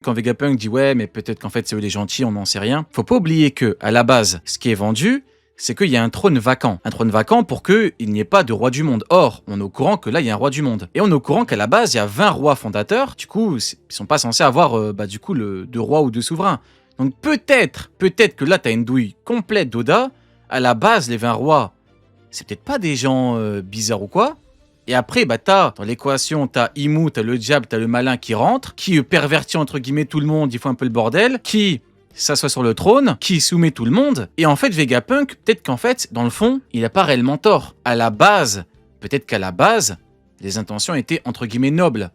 quand Vegapunk dit ouais, mais peut-être qu'en fait c'est eux les gentils, on n'en sait rien. Faut pas oublier que à la base, ce qui est vendu, c'est qu'il y a un trône vacant. Un trône vacant pour qu'il n'y ait pas de roi du monde. Or, on est au courant que là, il y a un roi du monde. Et on est au courant qu'à la base, il y a 20 rois fondateurs. Du coup, ils sont pas censés avoir deux rois ou deux souverains. Donc peut-être que là, tu as une douille complète d'Oda. À la base, les 20 rois, c'est peut-être pas des gens bizarres ou quoi. Et après, dans l'équation, t'as Imu, t'as le diable, t'as le malin qui rentre, qui pervertit entre guillemets tout le monde, il faut un peu le bordel, qui s'assoit sur le trône, qui soumet tout le monde. Et en fait, Vegapunk, peut-être qu'en fait, dans le fond, il n'a pas réellement tort. Peut-être qu'à la base, les intentions étaient entre guillemets nobles.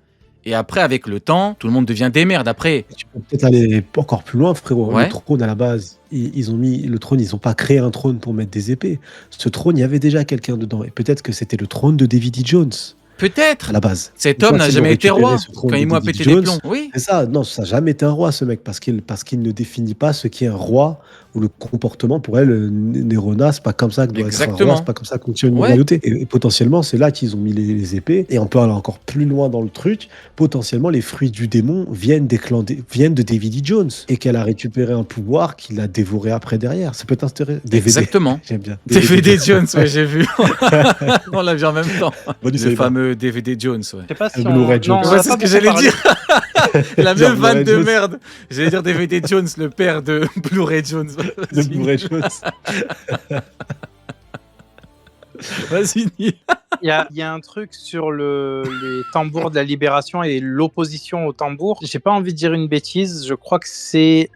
Et après, avec le temps, tout le monde devient des merdes. Après, Tu peux peut-être aller encore plus loin, frérot. Ouais. Le trône, à la base, ils ont mis le trône, ils n'ont pas créé un trône pour mettre des épées. Ce trône, il y avait déjà quelqu'un dedans. Et peut-être que c'était le trône de Davy Jones, peut-être, à la base. cet Une homme fois n'a qu'ils ont jamais été récupéré roi ce trône quand de Imu a Davy pété des Jones, plombs. Oui. c'est ça, non, ça n'a jamais été un roi, ce mec, parce qu'il ne définit pas ce qu'est un roi, ou le comportement. Pour elle, Nerona, c'est pas comme ça que doit être un Exactement. roi, c'est pas comme ça que fonctionne une Ouais. royauté. Et potentiellement, c'est là qu'ils ont mis les épées, et on peut aller encore plus loin dans le truc. Potentiellement, les fruits du démon viennent viennent de Davy Jones, et qu'elle a récupéré un pouvoir qu'il a dévoré après derrière. Ça peut t'intéresser. DVD. Exactement. J'aime bien. DVD Jones, ouais, j'ai vu. On l'a vu en même temps. Bonne Le idée, fameux DVD Jones, ouais. Je sais pas si Le on... Blu-ray Jones. Non, on Ouais, a c'est pas ce que beaucoup j'allais parlé. dire. La Genre même vanne Blu-ray de Jones. merde. J'allais dire DVD Jones, le père de Blu-ray Jones. De Blu-ray Jones. Vas-y, Neil. Il y a un truc sur les tambours de la libération et l'opposition aux tambours. J'ai pas envie de dire une bêtise. Je crois que c'est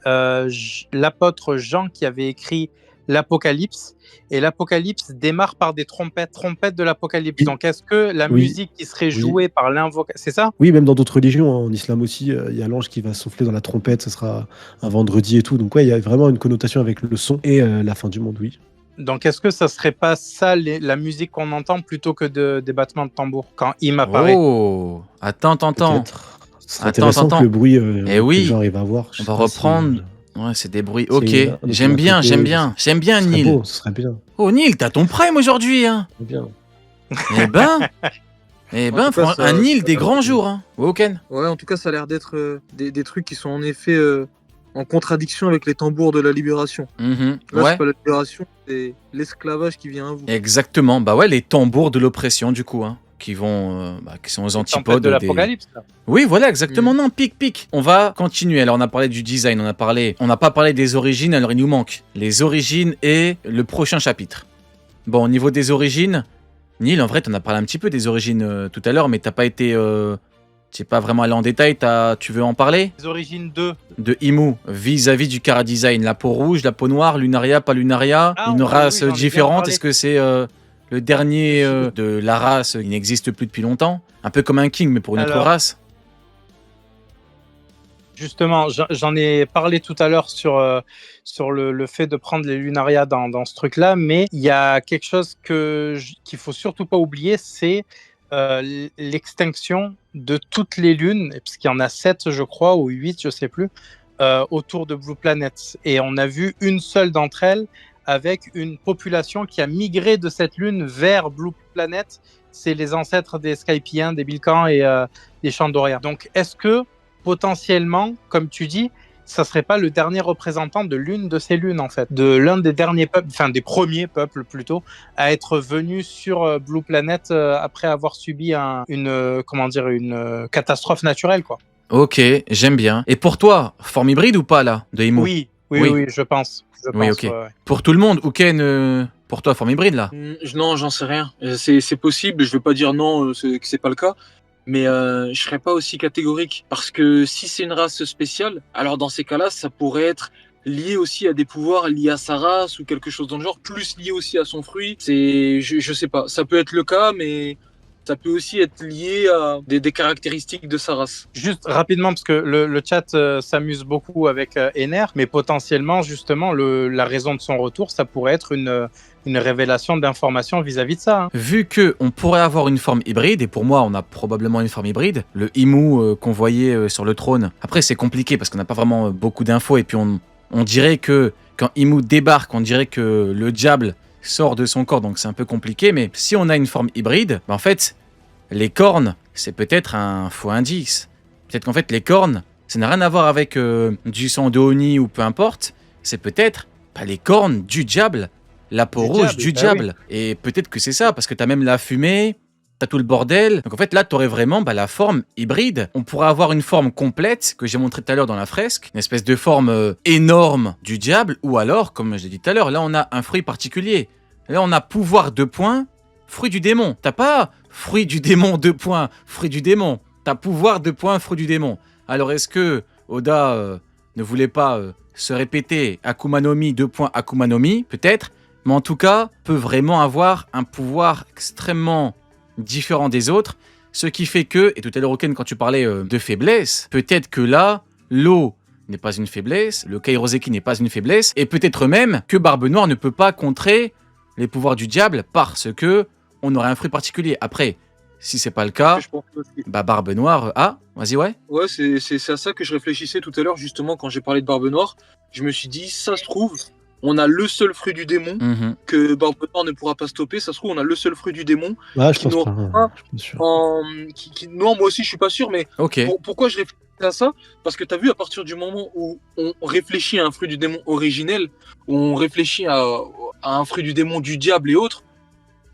l'apôtre Jean qui avait écrit l'Apocalypse. Et l'Apocalypse démarre par des trompettes de l'Apocalypse. Oui. Donc, est-ce que la Oui. musique qui serait Oui. jouée par l'invocation... C'est ça? Oui, même dans d'autres religions, hein, en islam aussi, il y a l'ange qui va souffler dans la trompette, ce sera un vendredi et tout. Donc ouais, il y a vraiment une connotation avec le son et la fin du monde, oui. Donc, est-ce que ça serait pas ça, la musique qu'on entend, plutôt que des battements de tambour quand il apparaît? Oh, attends. Peut-être. Ce serait Attends, intéressant attends. que le bruit Eh oui. que le genre il va avoir. Je On sais va pas si, reprendre. Ouais, c'est des bruits. c'est Ok, un j'aime bien, côté, j'aime bien. J'aime bien, ce serait Neil. beau, ce serait bien. Oh, Neil, t'as ton prime aujourd'hui, hein. Ce serait bien. Eh ben, En tout cas, ça- un Neil ça- des grands jours, hein. Ouais, Ken. Ouais, en tout cas, ça a l'air d'être des trucs qui sont en effet en contradiction avec les tambours de la libération. Mhm. Là, Ouais, c'est pas la libération, c'est l'esclavage qui vient à vous. exactement. Bah ouais, les tambours de l'oppression, du coup, hein. Qui sont aux Tempête antipodes de des... l'Apocalypse, là. Oui, voilà, exactement. Non, pic. On va continuer. Alors, on a parlé du design, on n'a pas parlé des origines, alors il nous manque les origines et le prochain chapitre. Bon, au niveau des origines, Neil, en vrai, t'en as parlé un petit peu des origines tout à l'heure, mais t'as pas été... tu n'es pas vraiment allé en détail, tu veux en parler? Les origines de Imu, vis-à-vis du Chara Design, la peau rouge, la peau noire, Lunaria, pas Lunaria, Ah, une oui, race j'en ai bien différente, parlé. est-ce que c'est le dernier de la race qui n'existe plus depuis longtemps? Un peu comme un king, mais pour une autre Alors, race? Justement, j'en ai parlé tout à l'heure sur le fait de prendre les Lunaria dans ce truc-là, mais il y a quelque chose qu'il faut surtout pas oublier, c'est l'extinction de toutes les lunes, parce qu'il y en a 7, je crois, ou 8, je sais plus, autour de Blue Planet. Et on a vu une seule d'entre elles avec une population qui a migré de cette lune vers Blue Planet. C'est les ancêtres des Skypiens, des Bilkans et des Chandoriens. Donc, est-ce que potentiellement, comme tu dis, ça serait pas le dernier représentant de l'une de ces lunes, en fait, de l'un des derniers peuples, enfin des premiers peuples plutôt, à être venu sur Blue Planet après avoir subi une catastrophe naturelle, quoi. Ok, j'aime bien. Et pour toi, forme hybride ou pas là, de Imu? Oui, je pense. Oui, ok. Ouais. Pour tout le monde, ou Ken, pour toi, forme hybride là? Non, j'en sais rien. C'est possible, je veux pas dire non, que c'est pas le cas. Mais je serais pas aussi catégorique. Parce que si c'est une race spéciale, alors dans ces cas-là, ça pourrait être lié aussi à des pouvoirs liés à sa race ou quelque chose dans le genre, plus lié aussi à son fruit. Je sais pas, ça peut être le cas, mais ça peut aussi être lié à des caractéristiques de sa race. Juste rapidement, parce que le chat s'amuse beaucoup avec Ener, mais potentiellement, justement, la raison de son retour, ça pourrait être une révélation d'informations vis-à-vis de ça. Hein. Vu que on pourrait avoir une forme hybride, et pour moi on a probablement une forme hybride, le Imu qu'on voyait sur le trône, après c'est compliqué parce qu'on n'a pas vraiment beaucoup d'infos, et puis on dirait que quand Imu débarque, on dirait que le diable sort de son corps, donc c'est un peu compliqué, mais si on a une forme hybride, en fait, les cornes, c'est peut-être un faux indice. Peut-être qu'en fait les cornes, Ça n'a rien à voir avec du sang de Oni ou peu importe. C'est peut-être les cornes du diable, la peau Du rouge diable, du bah diable. Et peut-être que c'est ça, parce que t'as même la fumée, t'as tout le bordel. Donc en fait, là, t'aurais vraiment la forme hybride. On pourrait avoir une forme complète, que j'ai montré tout à l'heure dans la fresque, une espèce de forme énorme du diable, ou alors, comme je l'ai dit tout à l'heure, là, on a un fruit particulier. Là, on a pouvoir 2 points, fruit du démon. T'as pas fruit du démon 2 points, fruit du démon. T'as pouvoir 2 points, fruit du démon. Alors, est-ce que Oda ne voulait pas se répéter Akuma no Mi 2 points Akuma no Mi? Peut-être. Mais en tout cas, peut vraiment avoir un pouvoir extrêmement différent des autres. Ce qui fait que, et tout à l'heure, Oken, quand tu parlais de faiblesse, peut-être que là, l'eau n'est pas une faiblesse, le Kairoseki n'est pas une faiblesse, et peut-être même que Barbe Noire ne peut pas contrer les pouvoirs du diable parce que on aurait un fruit particulier. Après, si c'est pas le cas, Je pense aussi. Barbe Noire... Ah, vas-y, ouais. Ouais, c'est à ça que je réfléchissais tout à l'heure, justement, quand j'ai parlé de Barbe Noire. Je me suis dit, ça se trouve, on a le seul fruit du démon Mhm. que Barbe Noire ne pourra pas stopper. Ça se trouve, on a le seul fruit du démon. Ouais, je Qui pense nous pas. rend Je suis pas sûr. Non, moi aussi, je suis pas sûr, mais Ok. pourquoi je réfléchis à ça? Parce que tu as vu, à partir du moment où on réfléchit à un fruit du démon originel, où on réfléchit à un fruit du démon du diable et autres,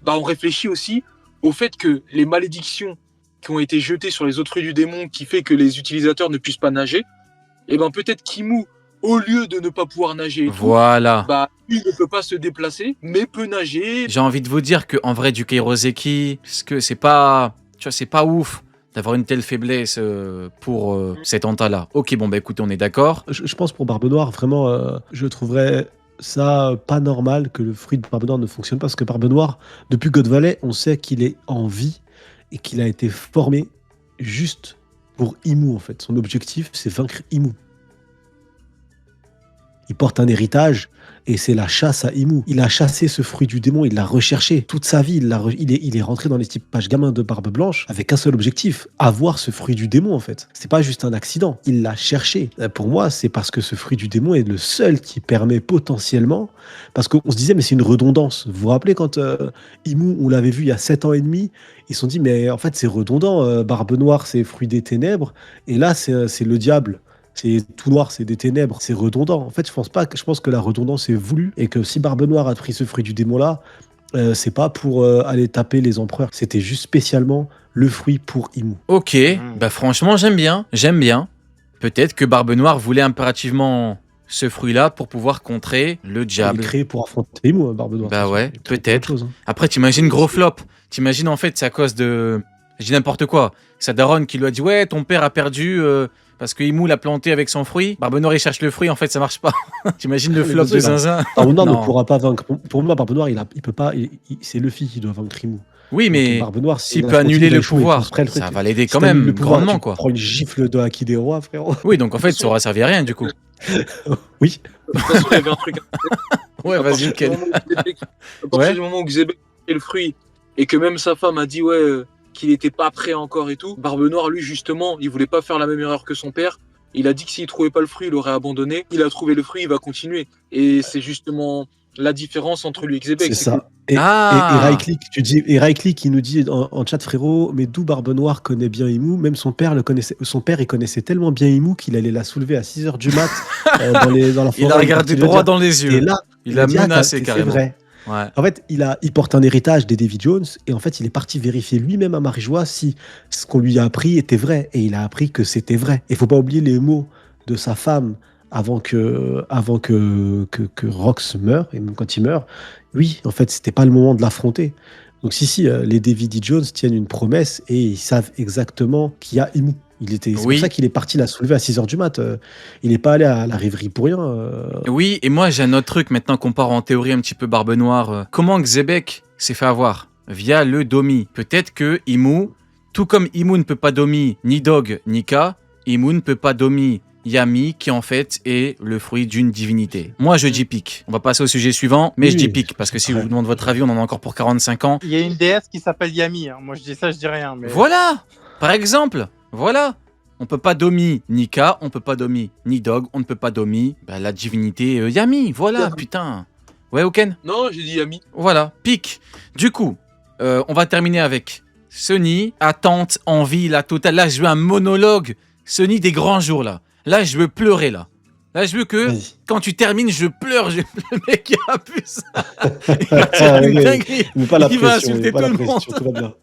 bah, on réfléchit aussi au fait que les malédictions qui ont été jetées sur les autres fruits du démon, qui fait que les utilisateurs ne puissent pas nager, et ben peut-être Kimu, au lieu de ne pas pouvoir nager et tout, Voilà. bah, il ne peut pas se déplacer, mais peut nager. J'ai envie de vous dire que en vrai, du Kairoseki, parce que c'est pas... Tu vois, c'est pas ouf d'avoir une telle faiblesse pour cet anta-là. Ok, bon, bah écoutez, on est d'accord. Je pense pour Barbe Noire, vraiment, je trouverais ça pas normal que le fruit de Barbe Noire ne fonctionne pas. Parce que Barbe Noire, depuis God Valley, on sait qu'il est en vie et qu'il a été formé juste pour Imu, en fait. Son objectif, c'est vaincre Imu. Il porte un héritage et c'est la chasse à Imu. Il a chassé ce fruit du démon, il l'a recherché toute sa vie. Il est rentré dans les typages gamins de Barbe Blanche avec un seul objectif, avoir ce fruit du démon en fait. C'est pas juste un accident, il l'a cherché. Pour moi, c'est parce que ce fruit du démon est le seul qui permet potentiellement, parce qu'on se disait mais c'est une redondance. Vous vous rappelez quand Imu, on l'avait vu il y a 7 ans et demi, ils se sont dit mais en fait c'est redondant, Barbe Noire c'est fruit des ténèbres et là c'est le diable. C'est tout noir, c'est des ténèbres, c'est redondant. En fait, je pense que la redondance est voulue et que si Barbe Noire a pris ce fruit du démon là, c'est pas pour aller taper les empereurs, c'était juste spécialement le fruit pour Imu. Ok, bah franchement, j'aime bien. J'aime bien. Peut-être que Barbe Noire voulait impérativement ce fruit-là pour pouvoir contrer le Il est diable. créé pour affronter Imu, hein, Barbe Noire. Bah de toute façon. ouais, Il est créé pour peut-être. autre chose, hein. Après, t'imagines gros flop. T'imagines en fait, c'est à cause de... Je dis n'importe quoi. Sa daronne qui lui a dit « Ouais, ton père a perdu parce que Imu l'a planté avec son fruit. Barbe Noire, il cherche le fruit. En fait, ça marche pas. » T'imagines le Mais flop bien de sûr, zinzin. Barbe Noire Non. ne pourra pas vaincre. Pour moi, Barbe Noire, il peut pas. C'est Luffy qui doit vaincre Imu. Oui, Donc, mais Barbe Noire, s'il il a peut annuler il va le échouer. pouvoir, Après, le ça truc, va l'aider si quand t'annules le même pouvoir, grandement, tu quoi. prends une gifle de Haki des rois, frérot. Oui, donc en fait, ça aura servi à rien, du coup. Oui. De toute façon, il y avait un truc. Ouais, À vas-y, partir Ken. du moment où Xebec- à partir Ouais. du moment où Xebec a fait le fruit et que même sa femme a dit ouais qu'il n'était pas prêt encore et tout, Barbe Noire, lui, justement, il voulait pas faire la même erreur que son père. Il a dit que s'il trouvait pas le fruit, il aurait abandonné. Il a trouvé le fruit, il va continuer. Et c'est justement la différence entre lui et Xebec. C'est ça. Et Ah. Raiklik, tu dis, et Raiklik, il nous dit en chat, frérot, mais d'où Barbe Noire connaît bien Imu? Même son père le connaissait. Son père, il connaissait tellement bien Imu qu'il allait la soulever à 6 h du mat dans la forêt. Il a regardé droit dans les Et yeux. là, Il a dit, ah, menacé c'est carrément. vrai. Ouais. En fait, il porte un héritage des Davy Jones et en fait, il est parti vérifier lui-même à Marijois si ce qu'on lui a appris était vrai. Et il a appris que c'était vrai. Et il faut pas oublier les mots de sa femme avant que Rox meure. Et même quand il meurt, oui, en fait, c'était pas le moment de l'affronter. Donc si, les Davy Jones tiennent une promesse et ils savent exactement qu'il y a Imu. C'est Oui. pour ça qu'il est parti la soulever à 6 h du mat. Il n'est pas allé à la rêverie pour rien. Oui, et moi j'ai un autre truc maintenant qu'on part en théorie un petit peu Barbe Noire. Comment Xebec s'est fait avoir? Via le Domi. Peut-être que Imu, tout comme Imu ne peut pas Domi ni Dog ni Ka, Imu ne peut pas Domi Yami, qui en fait est le fruit d'une divinité. Moi je dis pique. On va passer au sujet suivant, mais Oui, je dis pique, parce que si je vous demande votre avis, on en a encore pour 45 ans. Il y a une déesse qui s'appelle Yami. Hein. Moi, je dis ça, je dis rien. Mais... Voilà. Par exemple, voilà. On peut pas Domi ni Ka, on peut pas Domi ni Dog, on ne peut pas Domi la divinité Yami. Voilà, Yami. putain. Ouais, Oken. Non, j'ai dit ami. Voilà, pique. Du coup, on va terminer avec Sunny, attente, envie, la totale. Là, je veux un monologue Sony des grands jours, là. Là, je veux pleurer, là. Là, je veux que, Vas-y. quand tu termines, je pleure. Le mec, il a pu ça. Il va dire une Ok. dinguerie. Mais pas la Il va pression, insulter pas tout la le pression, monde. tout va bien.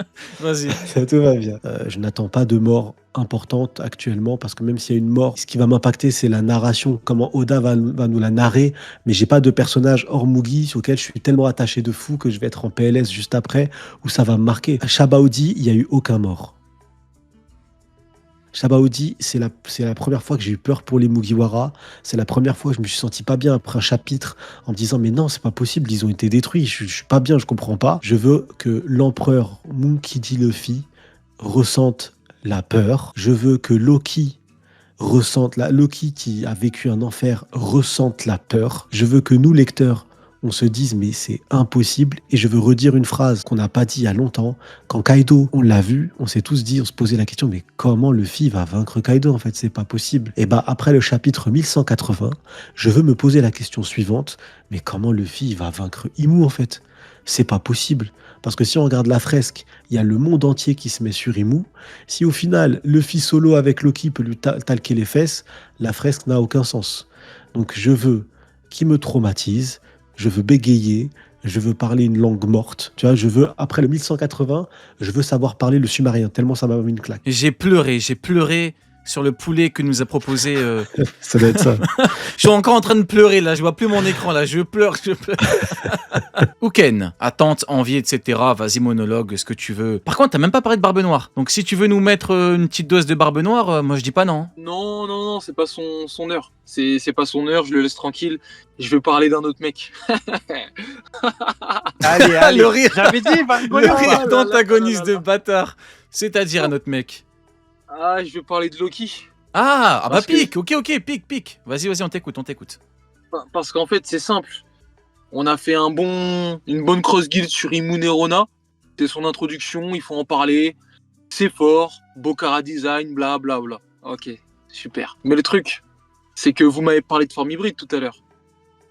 Vas-y. Tout va bien. Je n'attends pas de mort importante actuellement parce que même s'il y a une mort, ce qui va m'impacter, c'est la narration, comment Oda va nous la narrer. Mais j'ai pas de personnage hors Mugi sur lequel je suis tellement attaché de fou que je vais être en PLS juste après où ça va me marquer. À Shabaudi, il n'y a eu aucun mort. Shabaudi, c'est la première fois que j'ai eu peur pour les Mugiwara. C'est la première fois que je me suis senti pas bien après un chapitre en me disant mais non, c'est pas possible, ils ont été détruits, je suis pas bien, je comprends pas. Je veux que l'empereur Monkey D. Luffy ressente la peur. Je veux que Loki Loki qui a vécu un enfer ressente la peur. Je veux que nous, lecteurs, on se dise mais c'est impossible. Et je veux redire une phrase qu'on n'a pas dit il y a longtemps. Quand Kaido, on l'a vu, on s'est tous dit, on se posait la question, mais comment Luffy va vaincre Kaido en fait, c'est pas possible. Et bah après le chapitre 1180, je veux me poser la question suivante, mais comment Luffy va vaincre Imu en fait? C'est pas possible. Parce que si on regarde la fresque, il y a le monde entier qui se met sur Imu. Si au final, Luffy solo avec Loki peut lui talquer les fesses, la fresque n'a aucun sens. Donc je veux qu'il me traumatise, je veux bégayer, je veux parler une langue morte. Tu vois, je veux, après le 1180, je veux savoir parler le sumarien, tellement ça m'a mis une claque. J'ai pleuré sur le poulet que nous a proposé. Ça doit être ça. Je suis encore en train de pleurer, là. Je vois plus mon écran, là. Je pleure. Ouken, attente, envie, etc. Vas-y, monologue, ce que tu veux. Par contre, t'as même pas parlé de Barbe Noire. Donc, si tu veux nous mettre une petite dose de Barbe Noire, moi, je dis pas non. Non, c'est pas son heure. C'est pas son heure, je le laisse tranquille. Je veux parler d'un autre mec. Allez, Le rire. j'avais dit, il va Le rigoler. rire là, d'antagoniste là, là. de bâtard. C'est-à-dire un autre mec. Ah, je veux parler de Loki. Ah bah Parce que- pique. Ok, pique. Vas-y, on t'écoute. Parce qu'en fait, c'est simple. On a fait une bonne cross guild sur Imu Rona. C'est son introduction, il faut en parler. C'est fort, beau cara design, bla bla bla. Ok, super. Mais le truc, c'est que vous m'avez parlé de forme hybride tout à l'heure.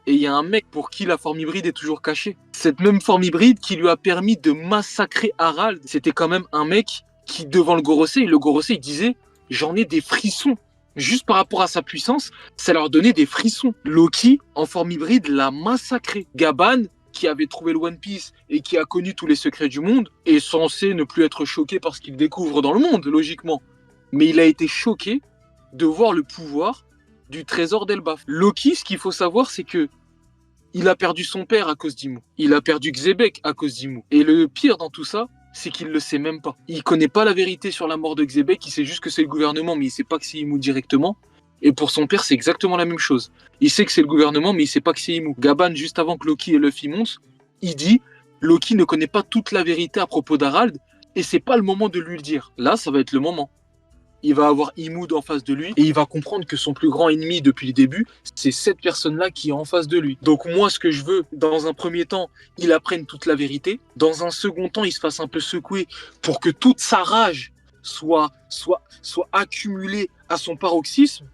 Et il y a un mec pour qui la forme hybride est toujours cachée. Cette même forme hybride qui lui a permis de massacrer Harald, c'était quand même un mec qui, devant le Gorosei, il disait « J'en ai des frissons ». Juste par rapport à sa puissance, ça leur donnait des frissons. Loki, en forme hybride, l'a massacré. Gaban, qui avait trouvé le One Piece et qui a connu tous les secrets du monde, est censé ne plus être choqué par ce qu'il découvre dans le monde, logiquement. Mais il a été choqué de voir le pouvoir du trésor d'Elbaf. Loki, ce qu'il faut savoir, c'est que il a perdu son père à cause d'Imu. Il a perdu Xebec à cause d'Imu. Et le pire dans tout ça, c'est qu'il le sait même pas. Il connaît pas la vérité sur la mort de Xebec, il sait juste que c'est le gouvernement, mais il sait pas que c'est Imu directement. Et pour son père, c'est exactement la même chose. Il sait que c'est le gouvernement, mais il sait pas que c'est Imu. Gaban, juste avant que Loki et Luffy montent, il dit « Loki ne connaît pas toute la vérité à propos d'Harald, et c'est pas le moment de lui le dire. » Là, ça va être le moment. Il va avoir Imoud en face de lui et il va comprendre que son plus grand ennemi depuis le début, c'est cette personne-là qui est en face de lui. Donc moi, ce que je veux, dans un premier temps, il apprenne toute la vérité. Dans un second temps, il se fasse un peu secouer pour que toute sa rage soit accumulée à son paroxysme.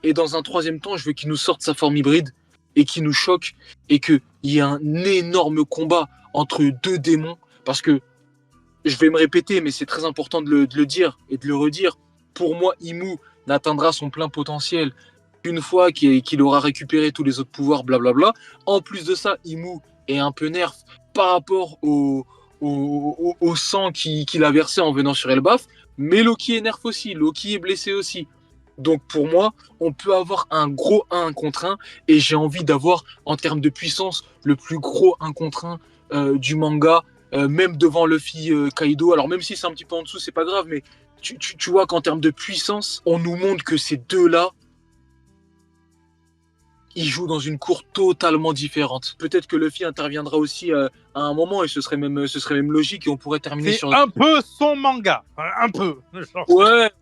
Et dans un troisième temps, je veux qu'il nous sorte sa forme hybride et qu'il nous choque et qu'il y ait un énorme combat entre deux démons. Parce que, je vais me répéter, mais c'est très important de le dire et de le redire. Pour moi, Imu n'atteindra son plein potentiel qu'une fois qu'il aura récupéré tous les autres pouvoirs, blablabla. En plus de ça, Imu est un peu nerf par rapport au sang qu'il a versé en venant sur Elbaf. Mais Loki est nerf aussi, Loki est blessé aussi. Donc pour moi, on peut avoir un gros 1 contre 1 et j'ai envie d'avoir, en termes de puissance, le plus gros 1 contre 1 du manga. Même devant Luffy Kaido, alors même si c'est un petit peu en dessous, c'est pas grave, mais tu vois qu'en termes de puissance, on nous montre que ces deux-là, ils jouent dans une cour totalement différente. Peut-être que Luffy interviendra aussi à un moment, et ce serait même logique, et on pourrait terminer C'est sur... un peu son manga. Un peu. Genre.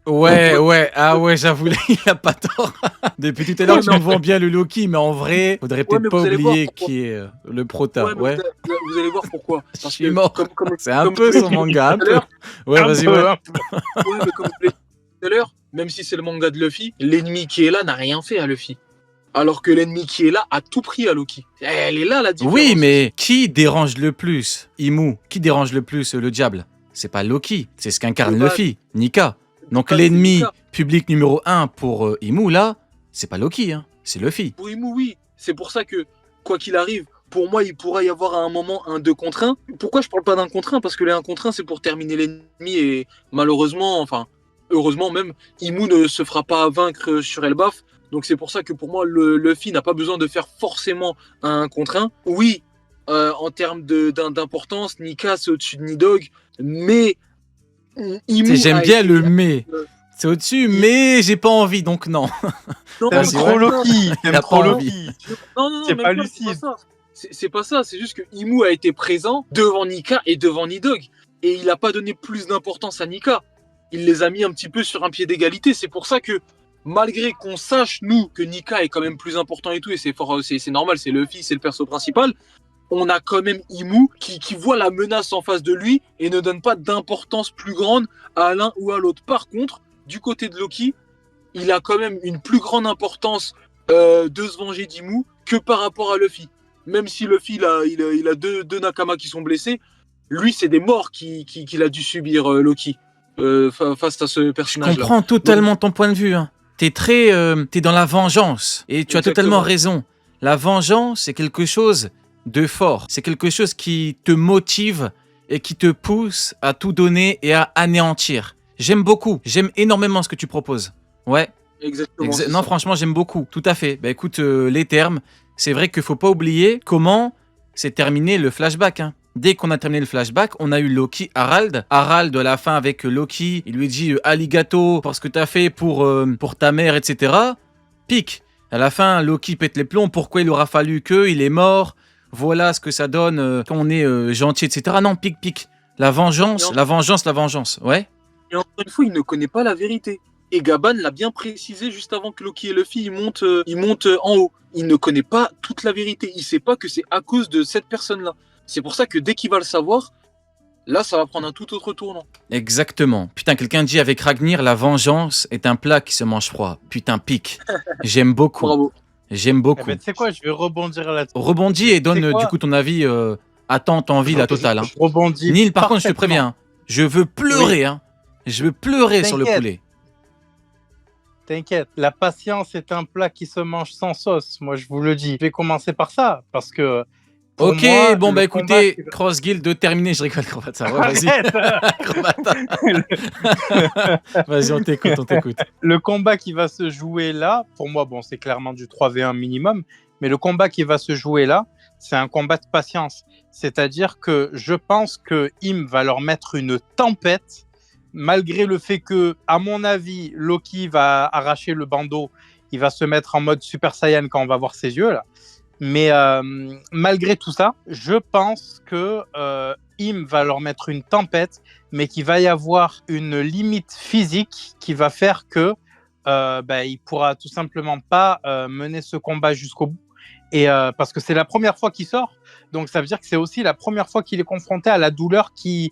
Ouais, j'avoue, il a pas tort. Depuis tout à l'heure, Ouais, tu mais nous vends bien le Loki, mais en vrai, faudrait peut-être mais pas vous allez oublier voir pourquoi. qui est le prota. Ouais, mais Ouais, vous allez voir pourquoi. je Parce suis que, mort. C'est un peu je son l'ai dit manga, un tout à peu. l'heure, Ouais, Un vas-y, peu, ouais. un peu. ouais, mais comme je l'ai dit tout à l'heure, même si c'est le manga de Luffy, l'ennemi qui est là n'a rien fait à Luffy. Alors que l'ennemi qui est là a tout pris à Loki. Elle est là la différence. Oui, mais qui dérange le plus Imu, qui dérange le plus le diable? C'est pas Loki, c'est ce qu'incarne De base. Luffy, Nika. Donc Nika, c'est l'ennemi Nika. public numéro 1 pour Imu, là, c'est pas Loki, hein, c'est Luffy. Pour Imu, oui. C'est pour ça que, quoi qu'il arrive, pour moi, il pourra y avoir à un moment un 2 contre 1. Pourquoi je parle pas d'un contre 1? Parce que les 1 contre 1, c'est pour terminer l'ennemi et malheureusement, enfin, heureusement même, Imu ne se fera pas vaincre sur Elbaf. Donc c'est pour ça que pour moi, Luffy n'a pas besoin de faire forcément un 1 contre 1. Oui, en termes d'importance, Nika, c'est au-dessus de Nidog, mais Imu J'aime a bien été... le mais. C'est au-dessus, mais j'ai pas envie, donc non. Non, T'aimes Vas-y, trop ouais. Loki. Il a T'aimes pas trop envie. Loki. non, C'est même pas c'est lucide. pas ça. C'est pas ça, c'est juste que Imu a été présent devant Nika et devant Nidog. Et il a pas donné plus d'importance à Nika. Il les a mis un petit peu sur un pied d'égalité. C'est pour ça que, malgré qu'on sache, nous, que Nika est quand même plus important et tout, et c'est normal, c'est Luffy, c'est le perso principal, on a quand même Imu qui voit la menace en face de lui et ne donne pas d'importance plus grande à l'un ou à l'autre. Par contre, du côté de Loki, il a quand même une plus grande importance de se venger d'Imu que par rapport à Luffy. Même si Luffy il a deux Nakama qui sont blessés, lui c'est des morts qu'il a dû subir Loki face à ce Je personnage-là. comprends totalement ton point de vue. Hein. T'es dans la vengeance. Et tu as totalement Exactement. raison. La vengeance, c'est quelque chose de fort. C'est quelque chose qui te motive et qui te pousse à tout donner et à anéantir. J'aime beaucoup. J'aime énormément ce que tu proposes. Ouais. Exactement. c'est Non, ça. franchement, j'aime beaucoup. Tout à fait. Bah écoute, les termes, c'est vrai qu'il faut pas oublier comment s'est terminé le flashback. Hein. Dès qu'on a terminé le flashback, on a eu Loki, Harald. Harald, à la fin, avec Loki, il lui dit Aligato pour ce que t'as fait pour ta mère, etc. Pique. À la fin, Loki pète les plombs. Pourquoi il aura fallu que il est mort? Voilà ce que ça donne quand on est gentil, etc. Non, pique. La vengeance, Non. la vengeance, la vengeance. Ouais. Et encore une fois, il ne connaît pas la vérité. Et Gaban l'a bien précisé juste avant que Loki et Luffy ils montent en haut. Il ne connaît pas toute la vérité. Il sait pas que c'est à cause de cette personne-là. C'est pour ça que dès qu'il va le savoir, là, ça va prendre un tout autre tournant. Exactement. Putain, quelqu'un dit avec Ragnir, la vengeance est un plat qui se mange froid. Putain, pique. J'aime beaucoup. Bravo. J'aime Eh beaucoup. ben, tu sais quoi, je vais rebondir là-dessus. Rebondis et donne C'est quoi du coup ton avis à temps, envie la totale. Hein. Je rebondis. Neil, par contre, je te parfaitement. préviens, hein, je veux pleurer. Hein. Je veux pleurer sur le T'inquiète. poulet. T'inquiète, la patience est un plat qui se mange sans sauce. Moi, je vous le dis. Je vais commencer par ça parce que. pour Ok, moi, bon le bah combat écoutez, qui va- Cross Guild de terminer. Je rigole, Cromata. Ouais, vas-y. Arrête Cromata. Vas-y, on t'écoute. Le combat qui va se jouer là, pour moi, bon, c'est clairement du 3v1 minimum, mais le combat qui va se jouer là, c'est un combat de patience. C'est-à-dire que je pense que Im va leur mettre une tempête, malgré le fait que, à mon avis, Loki va arracher le bandeau, il va se mettre en mode Super Saiyan quand on va voir ses yeux là. Mais malgré tout ça, je pense que Im va leur mettre une tempête, mais qu'il va y avoir une limite physique qui va faire que il pourra tout simplement pas mener ce combat jusqu'au bout. Et parce que c'est la première fois qu'il sort, donc ça veut dire que c'est aussi la première fois qu'il est confronté à la douleur qui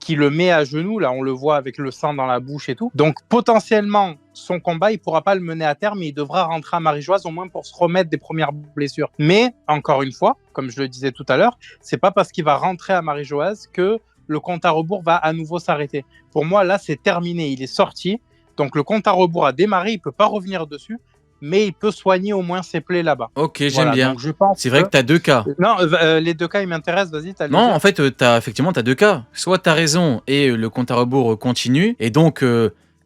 le met à genoux. Là, on le voit avec le sang dans la bouche et tout. Donc potentiellement, son combat, il pourra pas le mener à terme, mais il devra rentrer à Marie-Joise au moins pour se remettre des premières blessures. Mais encore une fois, comme je le disais tout à l'heure, c'est pas parce qu'il va rentrer à Marie-Joise que le compte à rebours va à nouveau s'arrêter. Pour moi, là, c'est terminé. Il est sorti. Donc le compte à rebours a démarré. Il peut pas revenir dessus, mais il peut soigner au moins ses plaies là-bas. Ok, j'aime Voilà, bien. donc je pense C'est vrai que t'as deux cas. Non, les deux cas, ils m'intéressent. Vas-y, t'as le Non, dire. en fait, effectivement, t'as deux cas. Soit t'as raison et le compte à rebours continue, et donc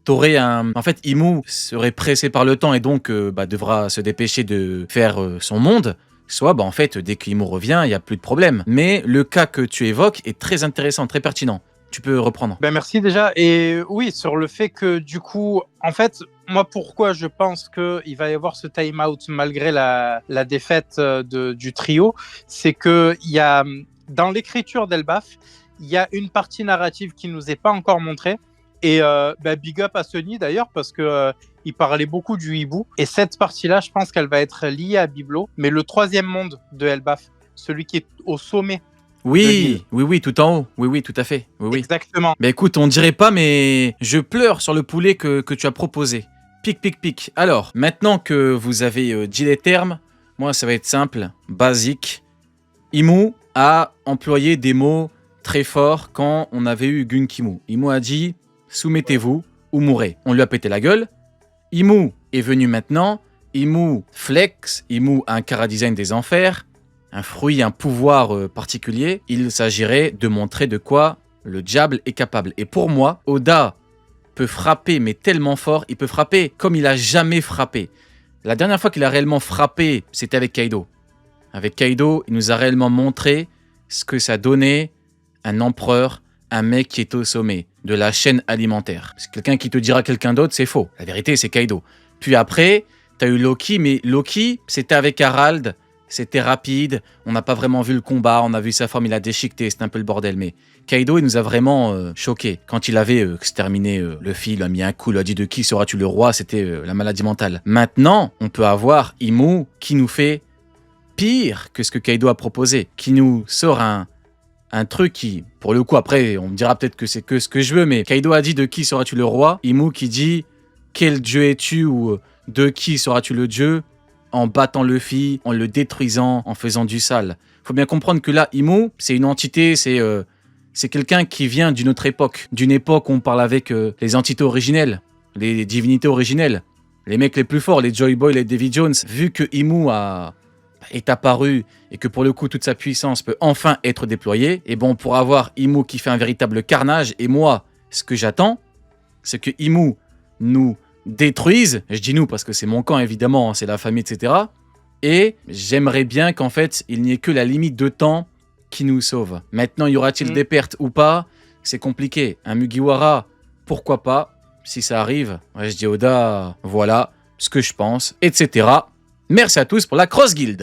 t'aurais un. En fait, Imu serait pressé par le temps et donc devra se dépêcher de faire son monde. Soit, en fait, dès qu'Imu revient, il n'y a plus de problème. Mais le cas que tu évoques est très intéressant, très pertinent. Tu peux reprendre. Ben merci déjà. Et oui, sur le fait que du coup, en fait, moi, pourquoi je pense qu'il va y avoir ce time-out malgré la défaite du trio, c'est que il y a, dans l'écriture d'Elbaf, il y a une partie narrative qui nous est pas encore montrée. Et big up à Sony d'ailleurs, parce que il parlait beaucoup du hibou. Et cette partie-là, je pense qu'elle va être liée à Biblo. Mais le troisième monde de Elbaf, celui qui est au sommet. Oui, tout en haut. Oui, tout à fait. Oui. Exactement. Bah écoute, on dirait pas, mais je pleure sur le poulet que tu as proposé. Pique. Alors, maintenant que vous avez dit les termes, moi ça va être simple, basique. Imu a employé des mots très forts quand on avait eu Gunkimu. Imu a dit, soumettez-vous, ou mourait. On lui a pété la gueule. Imu est venu maintenant. Imu flex. Imu a un chara-design des enfers. Un fruit, un pouvoir particulier. Il s'agirait de montrer de quoi le diable est capable. Et pour moi, Oda peut frapper, mais tellement fort. Il peut frapper comme il a jamais frappé. La dernière fois qu'il a réellement frappé, c'était avec Kaido. Avec Kaido, il nous a réellement montré ce que ça donnait un empereur, un mec qui est au sommet de la chaîne alimentaire. C'est quelqu'un qui te dira quelqu'un d'autre, c'est faux. La vérité, c'est Kaido. Puis après, t'as eu Loki, mais Loki, c'était avec Harald, c'était rapide, on n'a pas vraiment vu le combat, on a vu sa forme, il a déchiqueté, c'était un peu le bordel. Mais Kaido, il nous a vraiment choqués. Quand il avait exterminé Luffy, il a mis un coup, il a dit de qui seras-tu le roi, c'était la maladie mentale. Maintenant, on peut avoir Imu qui nous fait pire que ce que Kaido a proposé, qui nous sort un truc qui, pour le coup, après, on me dira peut-être que c'est que ce que je veux, mais Kaido a dit de qui seras-tu le roi, Imu qui dit quel dieu es-tu ou de qui seras-tu le dieu, en battant Luffy, en le détruisant, en faisant du sale. Faut bien comprendre que là, Imu, c'est une entité, c'est quelqu'un qui vient d'une autre époque, d'une époque où on parle avec les entités originelles, les divinités originelles, les mecs les plus forts, les Joy Boy, les Davy Jones. Vu que Imu est apparu et que pour le coup toute sa puissance peut enfin être déployée, et bon, pour avoir Imu qui fait un véritable carnage, et moi, ce que j'attends, c'est que Imu nous détruise, je dis nous parce que c'est mon camp évidemment, hein, c'est la famille, etc. Et j'aimerais bien qu'en fait, il n'y ait que la limite de temps qui nous sauve. Maintenant, y aura-t-il des pertes ou pas? C'est compliqué. Un Mugiwara, pourquoi pas? Si ça arrive, ouais, je dis Oda, voilà ce que je pense, etc. Merci à tous pour la Cross Guild.